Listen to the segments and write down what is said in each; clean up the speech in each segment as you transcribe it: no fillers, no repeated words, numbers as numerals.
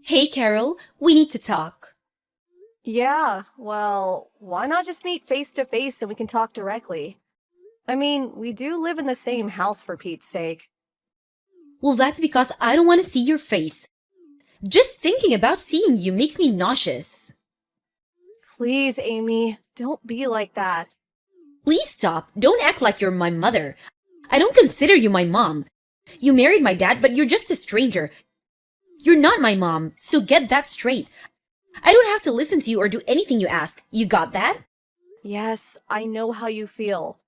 Hey, Carol, we need to talk. Yeah, well, why not just meet face to face and we can talk directly? I mean, we do live in the same house for Pete's sake. Well, that's because I don't want to see your face. Just thinking about seeing you makes me nauseous. Please, Amy, don't be like that. Please stop. Don't act like you're my mother. I don't consider you my mom. You married my dad, but you're just a stranger. You're not my mom, so get that straight. I don't have to listen to you or do anything you ask. You got that? Yes, I know how you feel.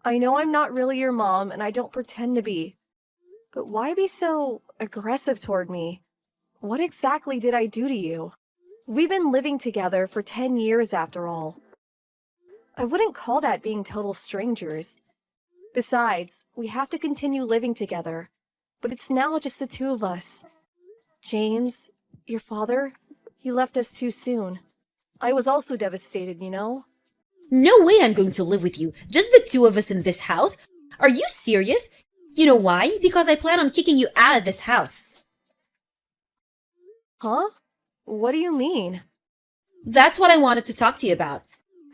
I know I'm not really your mom and I don't pretend to be. But why be so aggressive toward me? What exactly did I do to you? We've been living together for 10 years after all. I wouldn't call that being total strangers. Besides, we have to continue living together. But it's now just the two of us. James, your father, he left us too soon. I was also devastated, you know? No way I'm going to live with you. Just the two of us in this house? Are you serious? You know why? Because I plan on kicking you out of this house. Huh? What do you mean? That's what I wanted to talk to you about.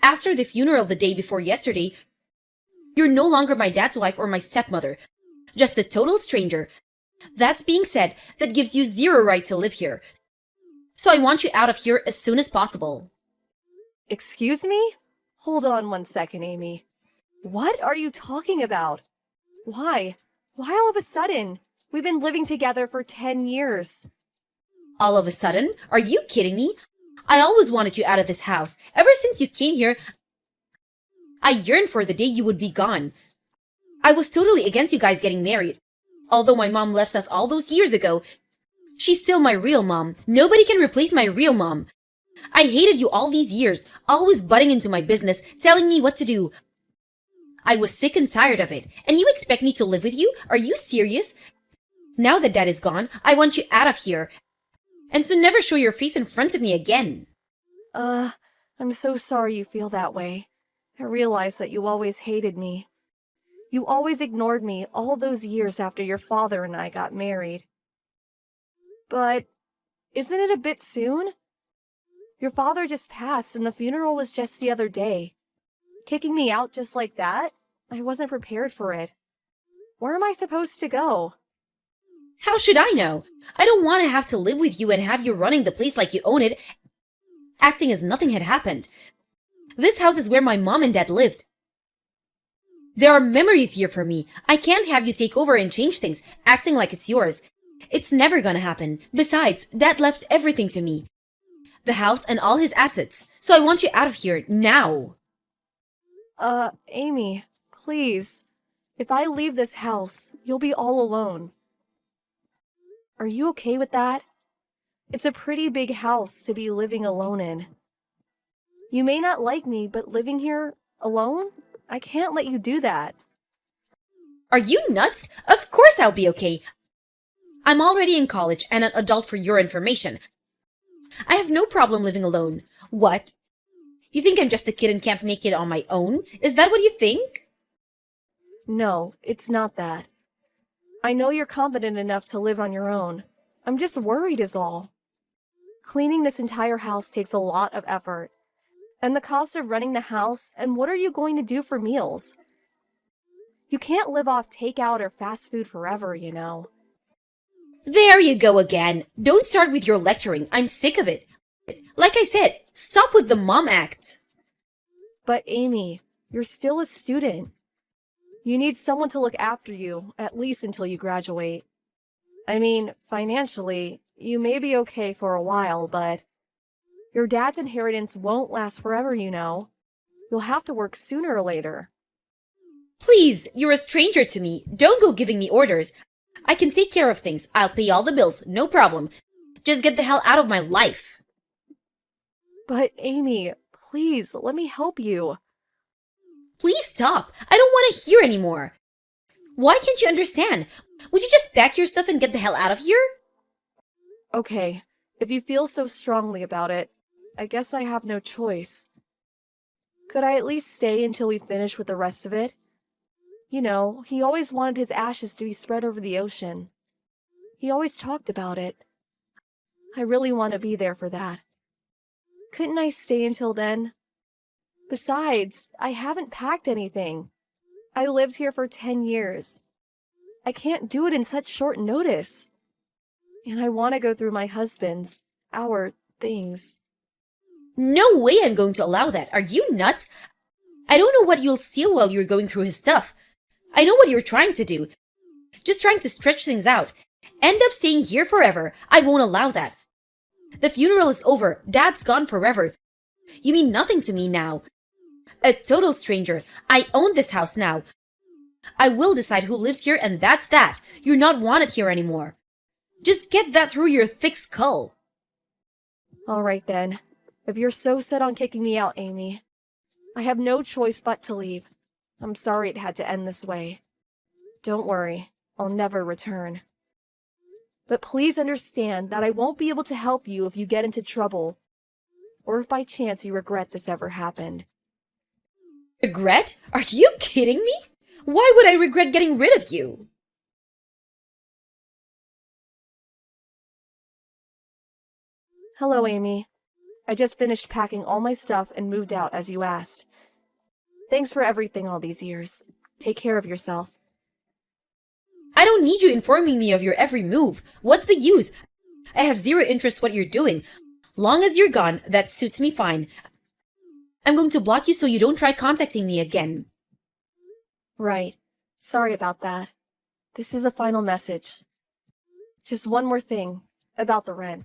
After the funeral the day before yesterday, you're no longer my dad's wife or my stepmother. Just a total stranger. That's being said, that gives you zero right to live here. So I want you out of here as soon as possible. Excuse me? Hold on one second, Amy. What are you talking about? Why? Why all of a sudden? We've been living together for 10 years. All of a sudden? Are you kidding me? I always wanted you out of this house. Ever since you came here, I yearned for the day you would be gone. I was totally against you guys getting married. Although my mom left us all those years ago, she's still my real mom. Nobody can replace my real mom. I hated you all these years, always butting into my business, telling me what to do. I was sick and tired of it. And you expect me to live with you? Are you serious? Now that Dad is gone, I want you out of here. And to never show your face in front of me again. Uh, I'm so sorry you feel that way. I realize that you always hated me. You always ignored me all those years after your father and I got married. But isn't it a bit soon? Your father just passed and the funeral was just the other day. Kicking me out just like that? I wasn't prepared for it. Where am I supposed to go? How should I know? I don't want to have to live with you and have you running the place like you own it, acting as nothing had happened. This house is where my mom and dad lived. There are memories here for me. I can't have you take over and change things, acting like it's yours. It's never gonna happen. Besides, Dad left everything to me. The house and all his assets. So I want you out of here, now. Amy, please. If I leave this house, you'll be all alone. Are you okay with that? It's a pretty big house to be living alone in. You may not like me, but living here alone? I can't let you do that. Are you nuts? Of course I'll be okay. I'm already in college and an adult for your information. I have no problem living alone. What? You think I'm just a kid and can't make it on my own? Is that what you think? No, it's not that. I know you're competent enough to live on your own. I'm just worried is all. Cleaning this entire house takes a lot of effort. And the cost of running the house, and what are you going to do for meals? You can't live off takeout or fast food forever, you know. There you go again. Don't start with your lecturing. I'm sick of it. Like I said, stop with the mom act. But Amy, you're still a student. You need someone to look after you, at least until you graduate. I mean, financially, you may be okay for a while, but your dad's inheritance won't last forever, you know. You'll have to work sooner or later. Please, you're a stranger to me. Don't go giving me orders. I can take care of things. I'll pay all the bills, no problem. Just get the hell out of my life. But Amy, please, let me help you. Please stop. I don't want to hear anymore. Why can't you understand? Would you just pack your stuff and get the hell out of here? Okay, if you feel so strongly about it, I guess I have no choice. Could I at least stay until we finish with the rest of it? You know, he always wanted his ashes to be spread over the ocean. He always talked about it. I really want to be there for that. Couldn't I stay until then? Besides, I haven't packed anything. I lived here for 10 years. I can't do it in such short notice. And I want to go through my husband's, our things. No way I'm going to allow that. Are you nuts? I don't know what you'll steal while you're going through his stuff. I know what you're trying to do. Just trying to stretch things out. End up staying here forever. I won't allow that. The funeral is over. Dad's gone forever. You mean nothing to me now. A total stranger. I own this house now. I will decide who lives here, and that's that. You're not wanted here anymore. Just get that through your thick skull. All right then. If you're so set on kicking me out, Amy, I have no choice but to leave. I'm sorry it had to end this way. Don't worry, I'll never return. But please understand that I won't be able to help you if you get into trouble, or if by chance you regret this ever happened. Regret? Are you kidding me? Why would I regret getting rid of you? Hello, Amy. I just finished packing all my stuff and moved out as you asked. Thanks for everything all these years. Take care of yourself. I don't need you informing me of your every move. What's the use? I have zero interest what you're doing. Long as you're gone, that suits me fine. I'm going to block you so you don't try contacting me again. Right. Sorry about that. This is a final message. Just one more thing about the rent.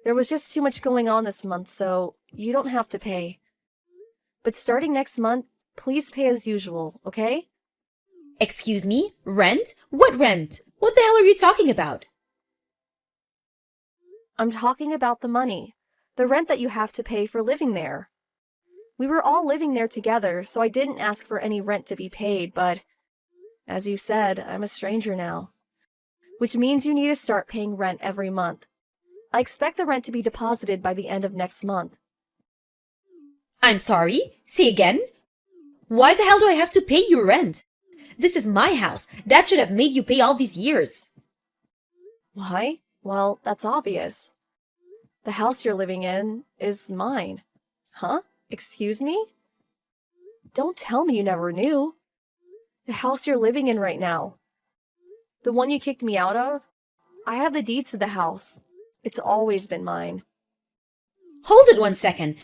There was just too much going on this month, so you don't have to pay. But starting next month, please pay as usual, okay? Excuse me? Rent? What rent? What the hell are you talking about? I'm talking about the money. The rent that you have to pay for living there. We were all living there together, so I didn't ask for any rent to be paid, but as you said, I'm a stranger now. Which means you need to start paying rent every month. I expect the rent to be deposited by the end of next month. I'm sorry? Say again? Why the hell do I have to pay you rent? This is my house. Dad should have made you pay all these years. Why? Well, that's obvious. The house you're living in is mine. Huh? Excuse me? Don't tell me you never knew. The house you're living in right now. The one you kicked me out of? I have the deeds to the house. It's always been mine. Hold it 1 second.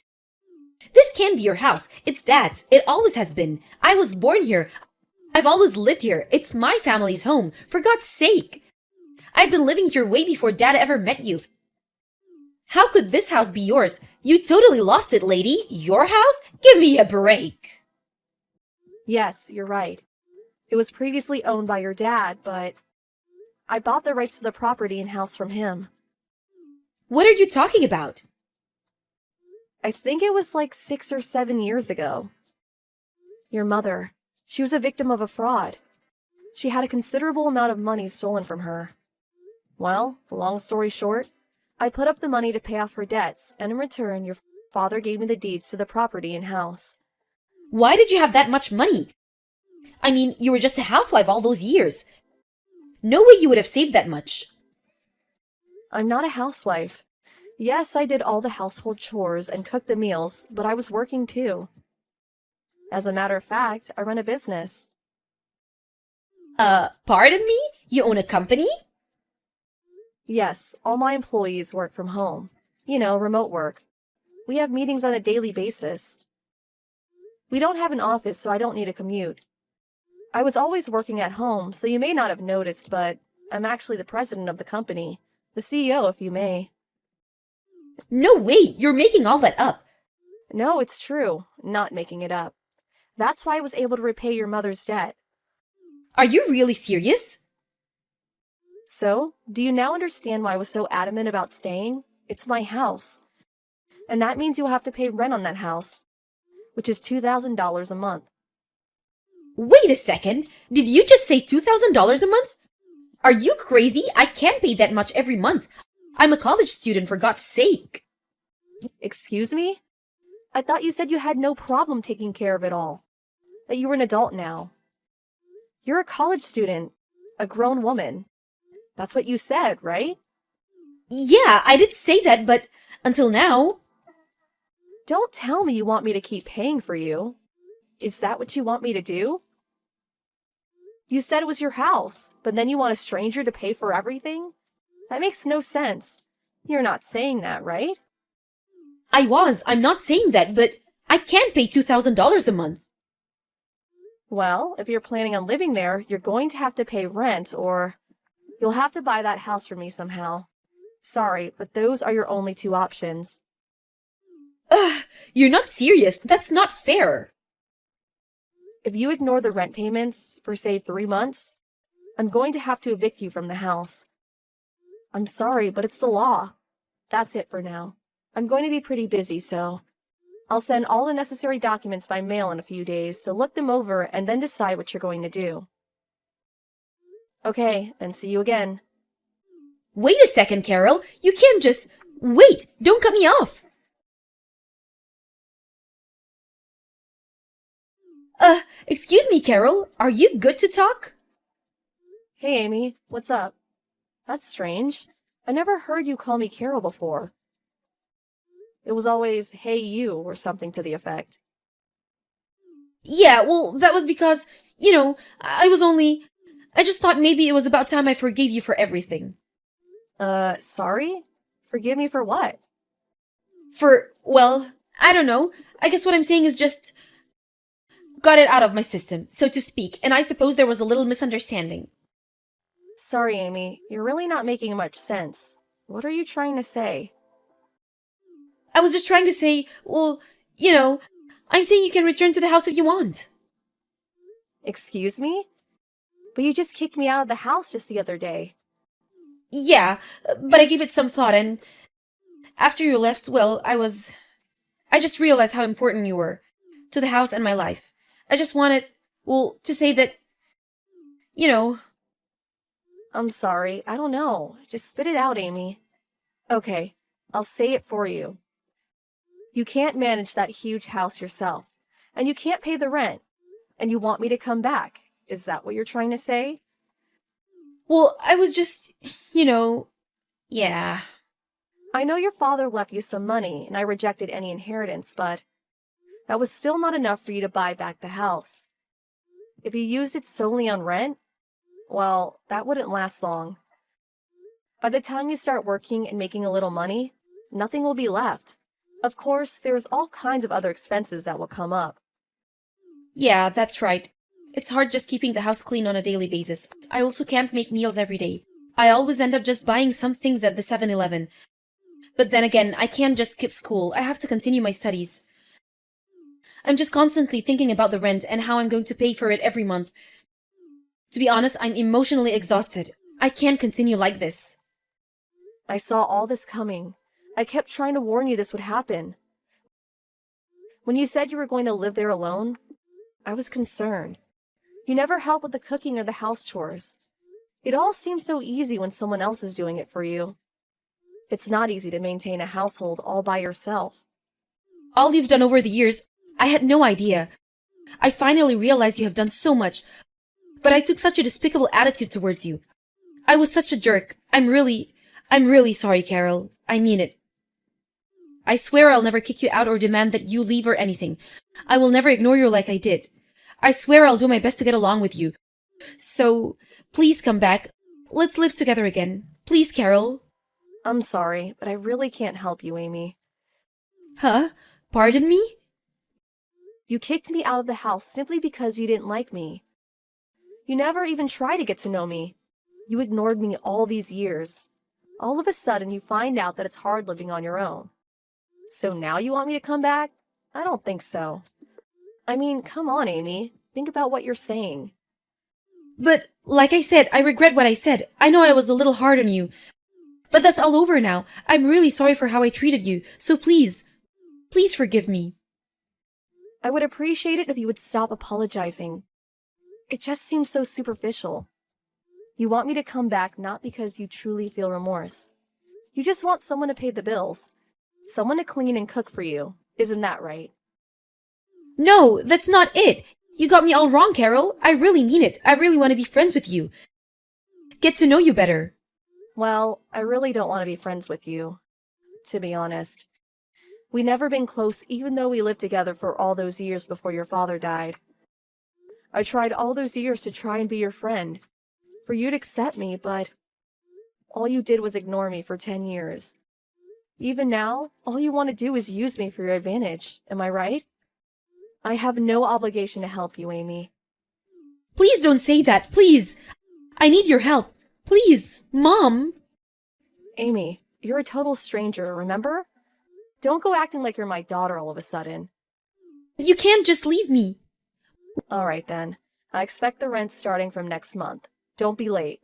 This can't be your house. It's Dad's. It always has been. I was born here. I've always lived here. It's my family's home. For God's sake. I've been living here way before Dad ever met you. How could this house be yours? You totally lost it, lady. Your house? Give me a break. Yes, you're right. It was previously owned by your dad, but I bought the rights to the property and house from him. What are you talking about? I think it was like 6 or 7 years ago. Your mother, she was a victim of a fraud. She had a considerable amount of money stolen from her. Well, long story short, I put up the money to pay off her debts, and in return, your father gave me the deeds to the property and house. Why did you have that much money? I mean, you were just a housewife all those years. No way you would have saved that much. I'm not a housewife. Yes, I did all the household chores and cooked the meals, but I was working too. As a matter of fact, I run a business. Pardon me? You own a company? Yes, all my employees work from home. You know, remote work. We have meetings on a daily basis. We don't have an office, so I don't need a commute. I was always working at home, so you may not have noticed, but I'm actually the president of the company. The CEO, if you may. No way! You're making all that up. No, it's true. Not making it up. That's why I was able to repay your mother's debt. Are you really serious? So, do you now understand why I was so adamant about staying? It's my house. And that means you'll have to pay rent on that house, which is $2,000 a month. Wait a second. Did you just say $2,000 a month? Are you crazy? I can't pay that much every month. I'm a college student, for God's sake. Excuse me? I thought you said you had no problem taking care of it all. That you were an adult now. You're a college student. A grown woman. That's what you said, right? Yeah, I did say that, but until now. Don't tell me you want me to keep paying for you. Is that what you want me to do? You said it was your house, but then you want a stranger to pay for everything? That makes no sense. You're not saying that, right? I'm not saying that, but I can't pay $2,000 a month. Well, if you're planning on living there, you're going to have to pay rent or you'll have to buy that house for me somehow. Sorry, but those are your only two options. Ugh, you're not serious. That's not fair. If you ignore the rent payments for, say, 3 months, I'm going to have to evict you from the house. I'm sorry, but it's the law. That's it for now. I'm going to be pretty busy, so I'll send all the necessary documents by mail in a few days, so look them over and then decide what you're going to do. Okay, then see you again. Wait a second, Carol. You can't just... Wait! Don't cut me off! Excuse me, Carol. Are you good to talk? Hey, Amy, what's up? That's strange. I never heard you call me Carol before. It was always, hey, you, or something to the effect. Yeah, well, that was because, I just thought maybe it was about time I forgave you for everything. Sorry? Forgive me for what? Well, I don't know. I guess what I'm saying is just... got it out of my system, so to speak, and I suppose there was a little misunderstanding. Sorry, Amy, you're really not making much sense. What are you trying to say? I was just trying to say, well, I'm saying you can return to the house if you want. Excuse me? But you just kicked me out of the house just the other day. Yeah, but I gave it some thought, and after you left, well, I just realized how important you were to the house and my life. I just wanted, to say that, I'm sorry, I don't know. Just spit it out, Amy. Okay, I'll say it for you. You can't manage that huge house yourself, and you can't pay the rent, and you want me to come back. Is that what you're trying to say? Well, I was just, yeah. I know your father left you some money, and I rejected any inheritance, but that was still not enough for you to buy back the house. If you used it solely on rent, well, that wouldn't last long. By the time you start working and making a little money, nothing will be left. Of course, there's all kinds of other expenses that will come up. Yeah, that's right. It's hard just keeping the house clean on a daily basis. I also can't make meals every day. I always end up just buying some things at the 7-Eleven. But then again, I can't just skip school. I have to continue my studies. I'm just constantly thinking about the rent and how I'm going to pay for it every month. To be honest, I'm emotionally exhausted. I can't continue like this. I saw all this coming. I kept trying to warn you this would happen. When you said you were going to live there alone, I was concerned. You never help with the cooking or the house chores. It all seems so easy when someone else is doing it for you. It's not easy to maintain a household all by yourself. All you've done over the years, I had no idea. I finally realized you have done so much, but I took such a despicable attitude towards you. I was such a jerk. I'm really sorry, Carol. I mean it. I swear I'll never kick you out or demand that you leave or anything. I will never ignore you like I did. I swear I'll do my best to get along with you. So, please come back. Let's live together again. Please, Carol. I'm sorry, but I really can't help you, Amy. Huh? Pardon me? You kicked me out of the house simply because you didn't like me. You never even tried to get to know me. You ignored me all these years. All of a sudden, you find out that it's hard living on your own. So now you want me to come back? I don't think so. I mean, come on, Amy. Think about what you're saying. But, like I said, I regret what I said. I know I was a little hard on you. But that's all over now. I'm really sorry for how I treated you. So please forgive me. I would appreciate it if you would stop apologizing. It just seems so superficial. You want me to come back not because you truly feel remorse. You just want someone to pay the bills. Someone to clean and cook for you. Isn't that right? No, that's not it. You got me all wrong, Carol. I really mean it. I really want to be friends with you. Get to know you better. Well, I really don't want to be friends with you, to be honest. We never been close even though we lived together for all those years before your father died. I tried all those years to try and be your friend, for you to accept me, but all you did was ignore me for 10 years. Even now, all you want to do is use me for your advantage, am I right? I have no obligation to help you, Amy. Please don't say that, please. I need your help. Please, Mom. Amy, you're a total stranger, remember? Don't go acting like you're my daughter all of a sudden. You can't just leave me. Alright then. I expect the rent starting from next month. Don't be late.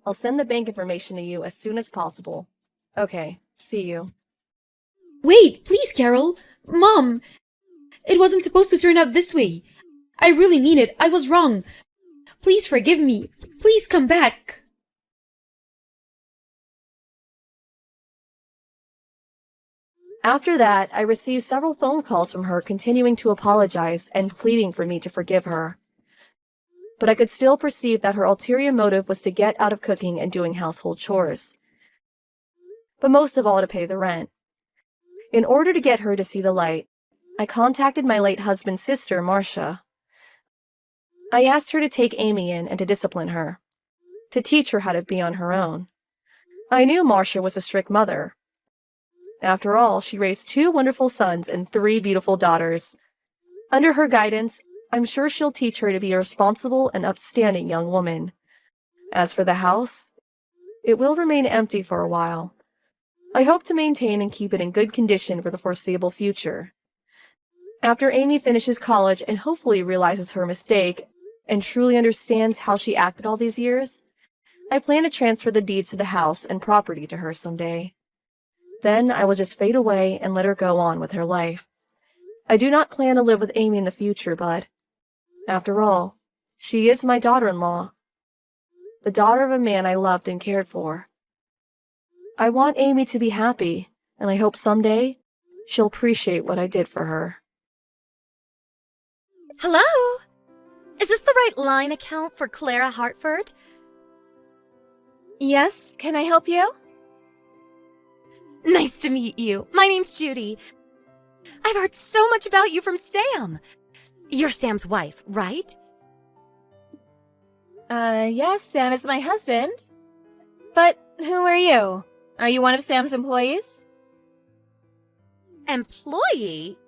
I'll send the bank information to you as soon as possible. Okay, see you. Wait, please, Carol. Mom, it wasn't supposed to turn out this way. I really mean it. I was wrong. Please forgive me. Please come back. After that, I received several phone calls from her continuing to apologize and pleading for me to forgive her. But I could still perceive that her ulterior motive was to get out of cooking and doing household chores. But most of all to pay the rent. In order to get her to see the light, I contacted my late husband's sister, Marcia. I asked her to take Amy in and to discipline her, to teach her how to be on her own. I knew Marcia was a strict mother. After all, she raised 2 wonderful sons and 3 beautiful daughters. Under her guidance, I'm sure she'll teach her to be a responsible and upstanding young woman. As for the house, it will remain empty for a while. I hope to maintain and keep it in good condition for the foreseeable future. After Amy finishes college and hopefully realizes her mistake and truly understands how she acted all these years, I plan to transfer the deeds to the house and property to her someday. Then I will just fade away and let her go on with her life. I do not plan to live with Amy in the future, but after all, she is my daughter-in-law, the daughter of a man I loved and cared for. I want Amy to be happy, and I hope someday she'll appreciate what I did for her. Hello? Is this the right line account for Clara Hartford? Yes, can I help you? Nice to meet you. My name's Judy. I've heard so much about you from Sam. You're Sam's wife, right? Yes, Sam is my husband. But who are you? Are you one of Sam's employees? Employee?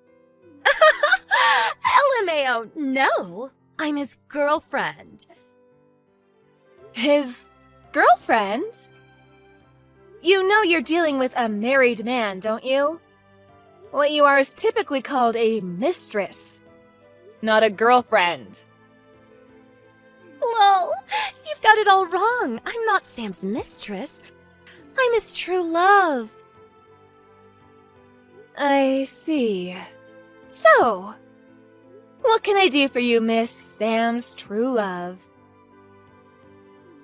LMAO, no. I'm his girlfriend. His girlfriend? You know you're dealing with a married man, don't you? What you are is typically called a mistress, not a girlfriend. Lol, you've got it all wrong. I'm not Sam's mistress. I'm his true love. I see. So, what can I do for you, Miss Sam's true love?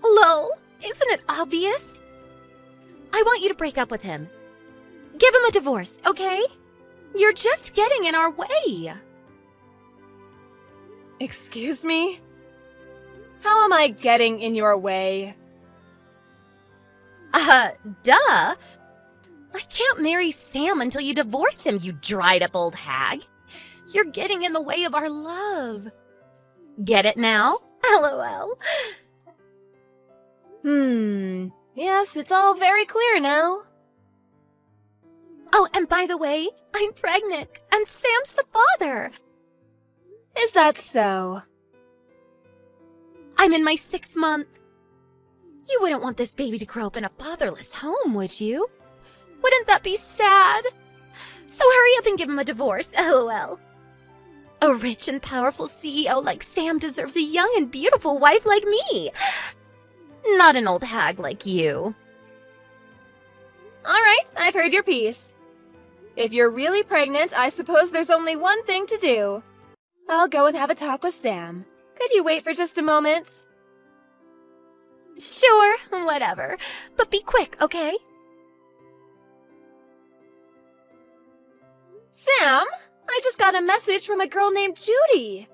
Lol, isn't it obvious? I want you to break up with him. Give him a divorce, okay? You're just getting in our way. Excuse me? How am I getting in your way? Duh. I can't marry Sam until you divorce him, you dried-up old hag. You're getting in the way of our love. Get it now? LOL. Yes, it's all very clear now. Oh, and by the way, I'm pregnant, and Sam's the father. Is that so? I'm in my 6th month. You wouldn't want this baby to grow up in a fatherless home, would you? Wouldn't that be sad? So hurry up and give him a divorce, LOL. A rich and powerful CEO like Sam deserves a young and beautiful wife like me. Not an old hag like you. All right, I've heard your piece. If you're really pregnant, I suppose there's only one thing to do. I'll go and have a talk with Sam. Could you wait for just a moment? Sure, whatever. But be quick, okay? Sam, I just got a message from a girl named Judy.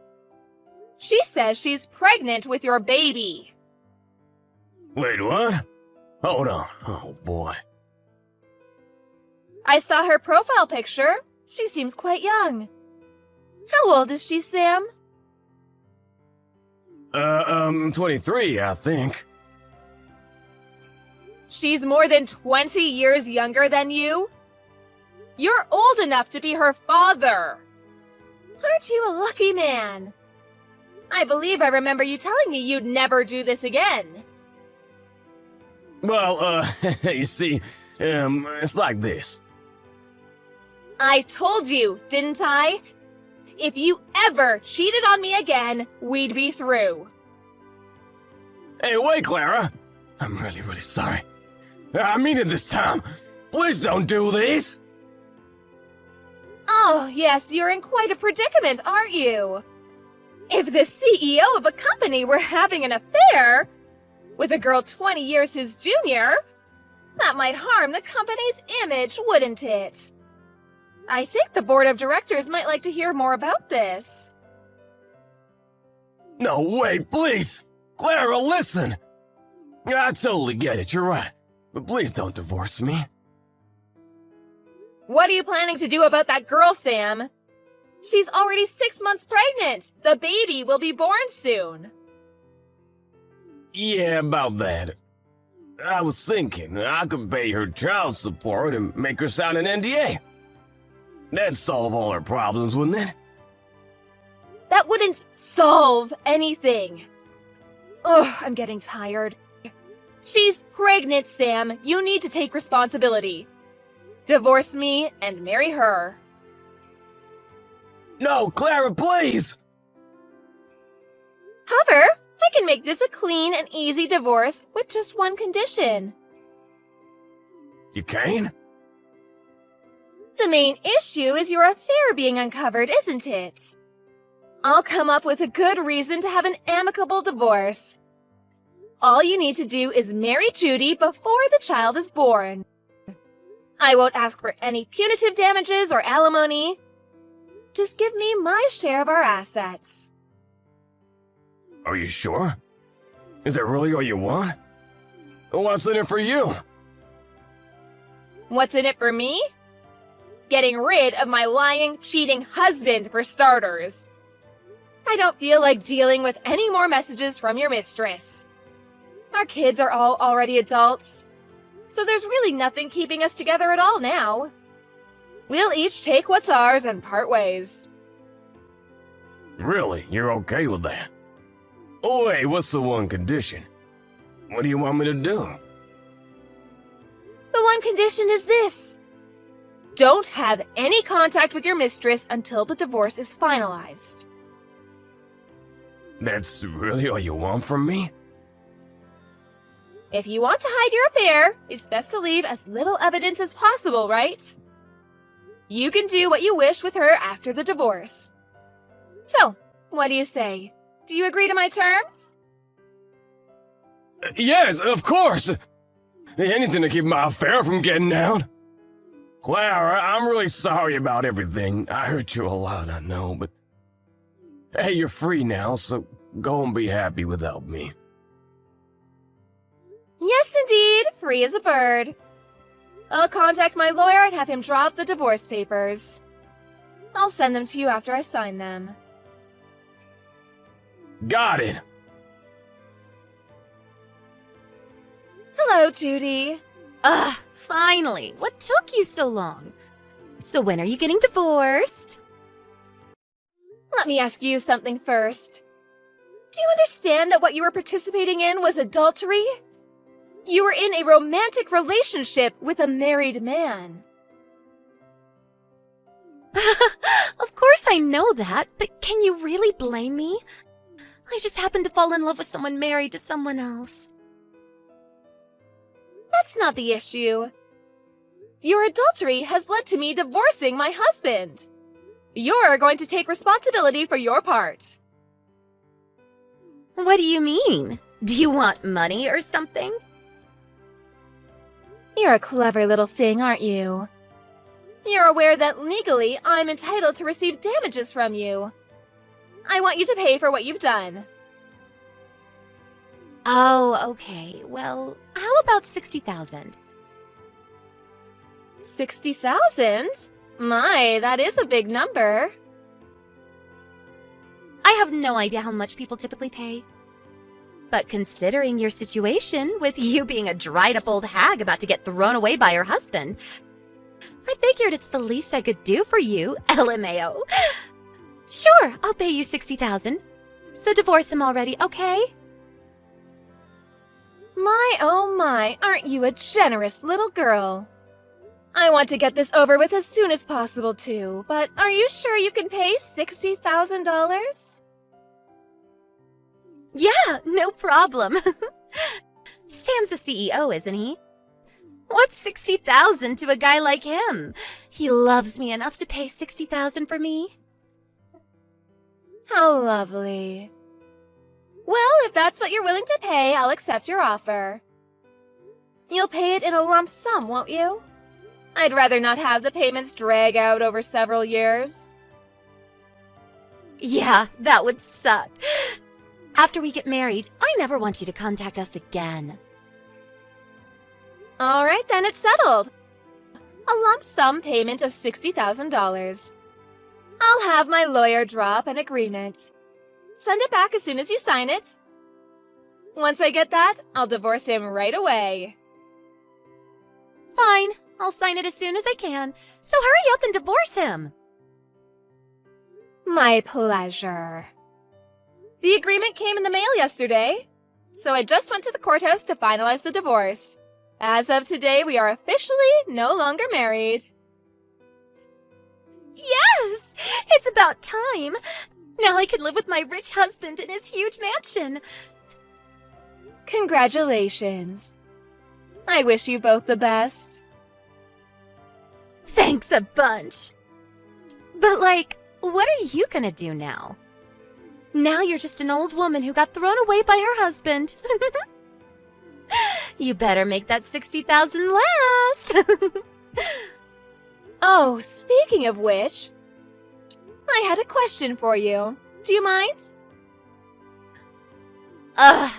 She says she's pregnant with your baby. Wait, what? Hold on. Oh, boy. I saw her profile picture. She seems quite young. How old is she, Sam? 23, I think. She's more than 20 years younger than you? You're old enough to be her father. Aren't you a lucky man? I believe I remember you telling me you'd never do this again. Well, you see, it's like this. I told you, didn't I? If you ever cheated on me again, we'd be through. Hey, wait, Clara. I'm really, really sorry. I mean it this time. Please don't do this. Oh, yes, you're in quite a predicament, aren't you? If the CEO of a company were having an affair with a girl 20 years his junior, that might harm the company's image, wouldn't it? I think the board of directors might like to hear more about this. No, wait, please. Clara, listen. I totally get it, you're right. But please don't divorce me. What are you planning to do about that girl, Sam? She's already 6 months pregnant. The baby will be born soon. Yeah, about that. I was thinking I could pay her child support and make her sign an NDA. That'd solve all her problems, wouldn't it? That wouldn't solve anything. Ugh, I'm getting tired. She's pregnant, Sam. You need to take responsibility. Divorce me and marry her. No, Clara, please! However, I can make this a clean and easy divorce with just one condition. You can? The main issue is your affair being uncovered, isn't it? I'll come up with a good reason to have an amicable divorce. All you need to do is marry Judy before the child is born. I won't ask for any punitive damages or alimony. Just give me my share of our assets. Are you sure? Is that really all you want? What's in it for you? What's in it for me? Getting rid of my lying, cheating husband, for starters. I don't feel like dealing with any more messages from your mistress. Our kids are all already adults, so there's really nothing keeping us together at all now. We'll each take what's ours and part ways. Really? You're okay with that? Oh, wait, what's the one condition? What do you want me to do? The one condition is this. Don't have any contact with your mistress until the divorce is finalized. That's really all you want from me? If you want to hide your affair, it's best to leave as little evidence as possible, right? You can do what you wish with her after the divorce. So, what do you say? Do you agree to my terms? Yes, of course! Anything to keep my affair from getting out. Clara, I'm really sorry about everything. I hurt you a lot, I know, but... Hey, you're free now, so go and be happy without me. Yes, indeed, free as a bird. I'll contact my lawyer and have him draw up the divorce papers. I'll send them to you after I sign them. Got it! Hello, Judy. Ugh, finally. What took you so long? So when are you getting divorced? Let me ask you something first. Do you understand that what you were participating in was adultery? You were in a romantic relationship with a married man. Of course I know that, but can you really blame me? I just happened to fall in love with someone married to someone else. That's not the issue. Your adultery has led to me divorcing my husband. You're going to take responsibility for your part. What do you mean? Do you want money or something? You're a clever little thing, aren't you? You're aware that legally I'm entitled to receive damages from you. I want you to pay for what you've done. Oh, okay. Well, how about 60,000? 60,000? My, that is a big number. I have no idea how much people typically pay. But considering your situation, with you being a dried-up old hag about to get thrown away by her husband, I figured it's the least I could do for you, LMAO. Sure, I'll pay you 60,000. So divorce him already, okay? My, oh my, aren't you a generous little girl? I want to get this over with as soon as possible, too, but are you sure you can pay $60,000? Yeah, no problem. Sam's a CEO, isn't he? What's 60,000 to a guy like him? He loves me enough to pay 60,000 for me. How lovely. Well, if that's what you're willing to pay, I'll accept your offer. You'll pay it in a lump sum, won't you? I'd rather not have the payments drag out over several years. Yeah, that would suck. After we get married, I never want you to contact us again. All right, then it's settled. A lump sum payment of $60,000. I'll have my lawyer drop an agreement. Send it back as soon as you sign it. Once I get that, I'll divorce him right away. Fine, I'll sign it as soon as I can. So hurry up and divorce him. My pleasure. The agreement came in the mail yesterday, so I just went to the courthouse to finalize the divorce. As of today, we are officially no longer married. Yes! It's about time! Now I can live with my rich husband in his huge mansion. Congratulations. I wish you both the best. Thanks a bunch. But like, what are you gonna do now? Now you're just an old woman who got thrown away by her husband. You better make that 60,000 last. Oh, speaking of which, I had a question for you. Do you mind?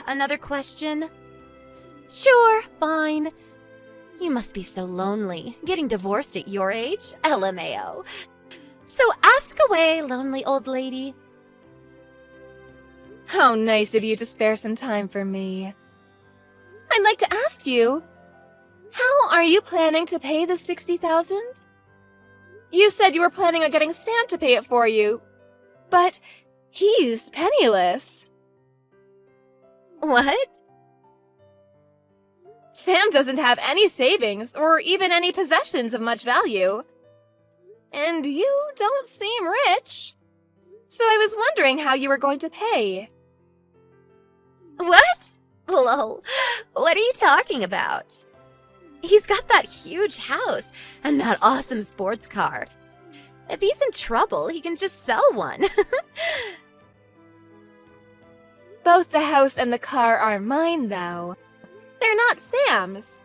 Another question? Sure, fine. You must be so lonely, getting divorced at your age, LMAO. So ask away, lonely old lady. How nice of you to spare some time for me. I'd like to ask you, how are you planning to pay the 60,000? You said you were planning on getting Sam to pay it for you, but he's penniless. What? Sam doesn't have any savings or even any possessions of much value. And you don't seem rich. So I was wondering how you were going to pay. What? Lol, what are you talking about? He's got that huge house and that awesome sports car. If he's in trouble, he can just sell one. Both the house and the car are mine, though. They're not Sam's.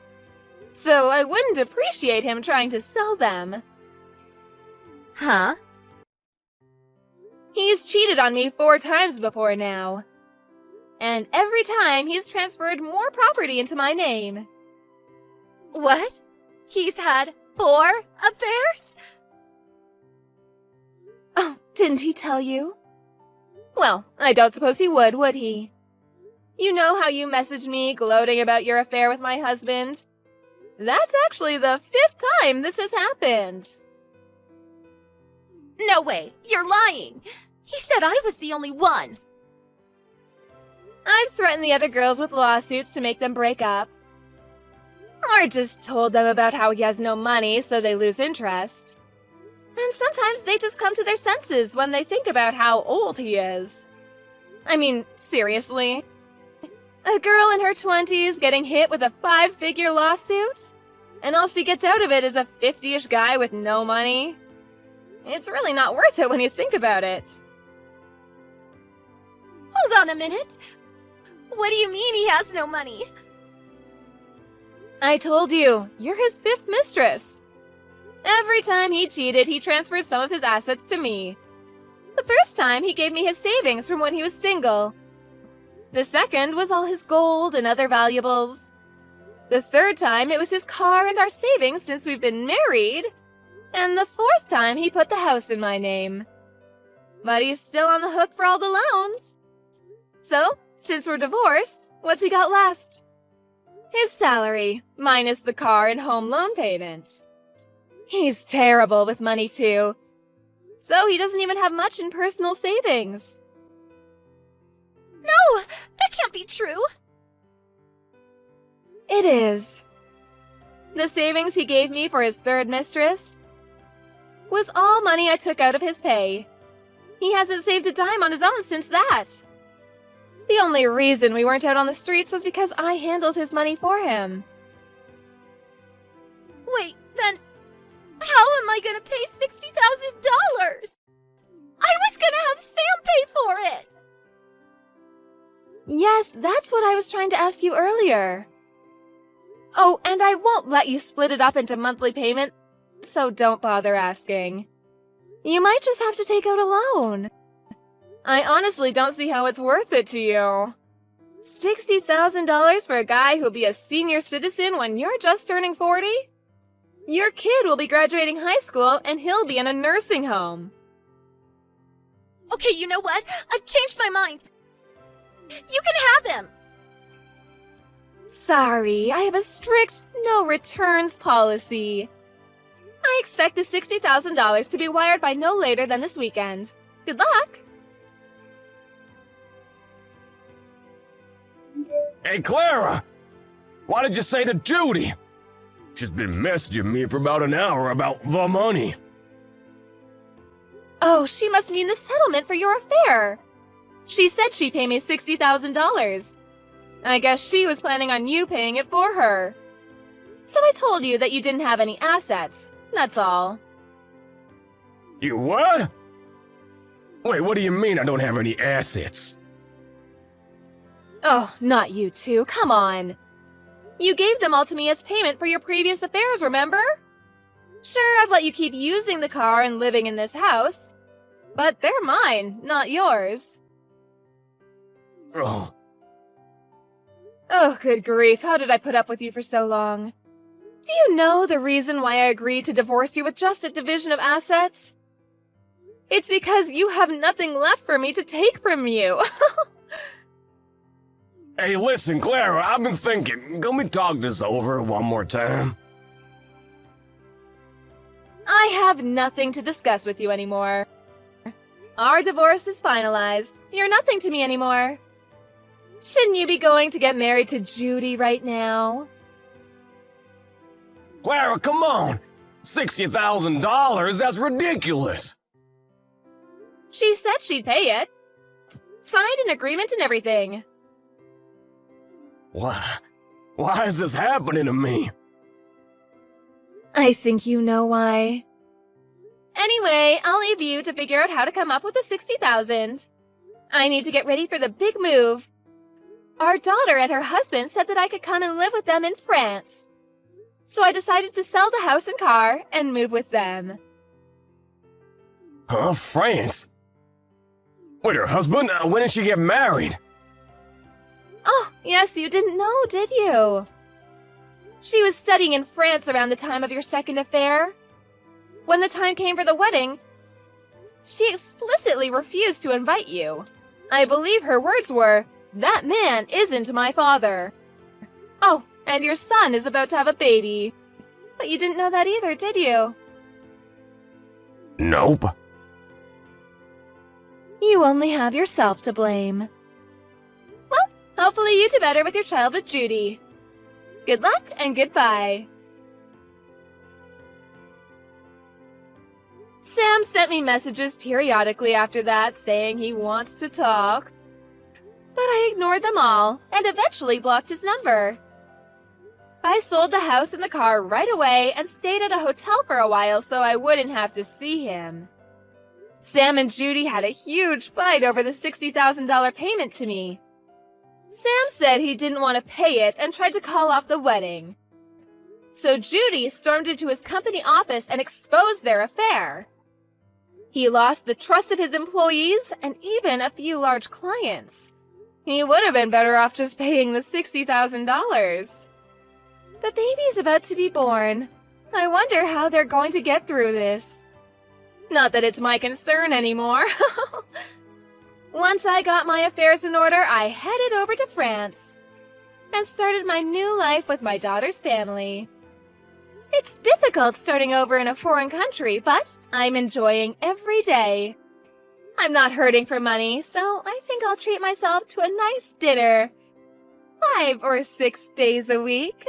So I wouldn't appreciate him trying to sell them. Huh? He's cheated on me 4 times before now. And every time he's transferred more property into my name. What? He's had 4 affairs? Oh, didn't he tell you? Well, I don't suppose he would he? You know how you messaged me gloating about your affair with my husband? That's actually the 5th time this has happened. No way, you're lying. He said I was the only one. I've threatened the other girls with lawsuits to make them break up. Or just told them about how he has no money, so they lose interest. And sometimes they just come to their senses when they think about how old he is. I mean, seriously? A girl in her 20s getting hit with a 5-figure lawsuit? And all she gets out of it is a 50-ish guy with no money? It's really not worth it when you think about it. Hold on a minute. What do you mean he has no money? I told you, you're his 5th mistress. Every time he cheated, he transferred some of his assets to me. The first time, he gave me his savings from when he was single. The second was all his gold and other valuables. The third time, it was his car and our savings since we've been married. And the fourth time, he put the house in my name. But he's still on the hook for all the loans. So, since we're divorced, what's he got left? His salary, minus the car and home loan payments. He's terrible with money, too. So he doesn't even have much in personal savings. No, that can't be true. It is. The savings he gave me for his third mistress was all money I took out of his pay. He hasn't saved a dime on his own since that. The only reason we weren't out on the streets was because I handled his money for him. Wait, then how am I gonna pay $60,000? I was gonna have Sam pay for it! Yes, that's what I was trying to ask you earlier. Oh, and I won't let you split it up into monthly payment, so don't bother asking. You might just have to take out a loan. I honestly don't see how it's worth it to you. $60,000 for a guy who'll be a senior citizen when you're just turning 40? Your kid will be graduating high school and he'll be in a nursing home. Okay, you know what? I've changed my mind. You can have him. Sorry, I have a strict no returns policy. I expect the $60,000 to be wired by no later than this weekend. Good luck! Hey, Clara! Why did you say to Judy? She's been messaging me for about an hour about the money. Oh, she must mean the settlement for your affair. She said she'd pay me $60,000. I guess she was planning on you paying it for her. So I told you that you didn't have any assets. That's all. You what? Wait, what do you mean I don't have any assets? Oh, not you two. Come on. You gave them all to me as payment for your previous affairs, remember? Sure, I've let you keep using the car and living in this house. But they're mine, not yours. Oh, Oh, good grief. How did I put up with you for so long? Do you know the reason why I agreed to divorce you with just a division of assets? It's because you have nothing left for me to take from you. hey, listen, Clara, I've been thinking. Can we talk this over one more time? I have nothing to discuss with you anymore. Our divorce is finalized. You're nothing to me anymore. Shouldn't you be going to get married to Judy right now? Clara, come on! $60,000? That's ridiculous! She said she'd pay it. Signed an agreement and everything. Why is this happening to me? I think you know why. Anyway, I'll leave you to figure out how to come up with the $60,000. I need to get ready for the big move. Our daughter and her husband said that I could come and live with them in France. So I decided to sell the house and car and move with them. Huh? France? Wait, her husband? When did she get married? Oh, yes, you didn't know, did you? She was studying in France around the time of your second affair. When the time came for the wedding, she explicitly refused to invite you. I believe her words were, "That man isn't my father." Oh, and your son is about to have a baby. But you didn't know that either, did you? Nope. You only have yourself to blame. Well, hopefully you do better with your child with Judy. Good luck and goodbye. Sam sent me messages periodically after that saying he wants to talk. But I ignored them all and eventually blocked his number. I sold the house and the car right away and stayed at a hotel for a while so I wouldn't have to see him. Sam and Judy had a huge fight over the $60,000 payment to me. Sam said he didn't want to pay it and tried to call off the wedding. So Judy stormed into his company office and exposed their affair. He lost the trust of his employees and even a few large clients. He would have been better off just paying the $60,000. The baby's about to be born. I wonder how they're going to get through this. Not that it's my concern anymore. Once I got my affairs in order, I headed over to France and started my new life with my daughter's family. It's difficult starting over in a foreign country, but I'm enjoying every day. I'm not hurting for money, so I think I'll treat myself to a nice dinner. 5 or 6 days a week.